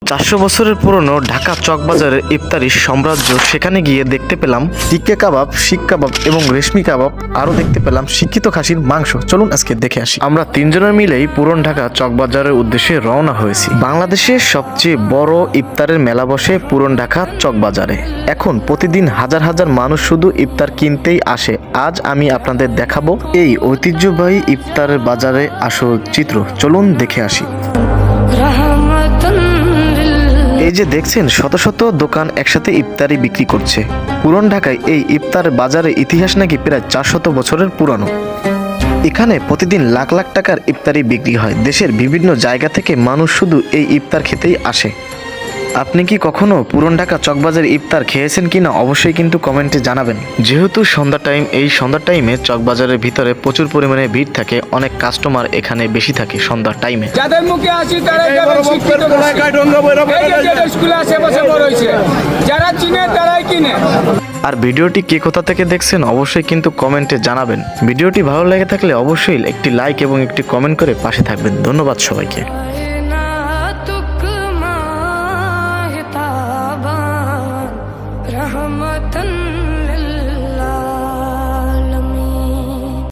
400 বছরের পুরনো ঢাকা চকবাজারের ইফতারির সাম্রাজ্য। সেখানে গিয়ে দেখতে পেলাম টিক্কা কাবাব, শিক কাবাব এবং রেশমি কাবাব। আরও দেখতে পেলাম শিক্ষিত খাসির মাংস। চলুন আজকে দেখে আসি। আমরা তিনজনের মিলেই পুরন ঢাকা চকবাজারের উদ্দেশ্যে রওনা হয়েছি। বাংলাদেশের সবচেয়ে বড় ইফতারের মেলা বসে পুরন ঢাকা চকবাজারে। এখন প্রতিদিন হাজার হাজার মানুষ শুধু ইফতার কিনতেই আসে। আজ আমি আপনাদের দেখাবো এই ঐতিহ্যবাহী ইফতারের বাজারে আসল চিত্র। চলুন দেখে আসি। এই যে দেখছেন শত শত দোকান একসাথে ইফতারি বিক্রি করছে। পুরন ঢাকায় এই ইফতার বাজারের ইতিহাস নাকি প্রায় 400 বছরের পুরানো। এখানে প্রতিদিন লাখ লাখ টাকার ইফতারি বিক্রি হয়। দেশের বিভিন্ন জায়গা থেকে মানুষ শুধু এই ইফতার খেতেই আসে। আপনি কি কখনো পুরন ঢাকা চকবাজার ইফতার খেয়েছেন কিনা অবশ্যই কিন্তু কমেন্টে জানাবেন। যেহেতু সন্ধ্যা টাইম, এই সন্ধ্যা টাইমে চকবাজারের ভিতরে প্রচুর পরিমাণে ভিড় থাকে। অনেক কাস্টমার এখানে বেশি থাকে সন্ধ্যার টাইমে। যাদের মুখে আসি তারাই শিক্ষিত স্কুলে আশেপাশে বড় হয়েছে, যারা চিনে তারাই কিনে। আর ভিডিওটি কে কোথা থেকে দেখছেন অবশ্যই কিন্তু কমেন্টে জানাবেন। ভিডিওটি ভালো লেগে থাকলে অবশ্যই একটি লাইক এবং একটি কমেন্ট করে পাশে থাকবেন। ধন্যবাদ সবাইকে।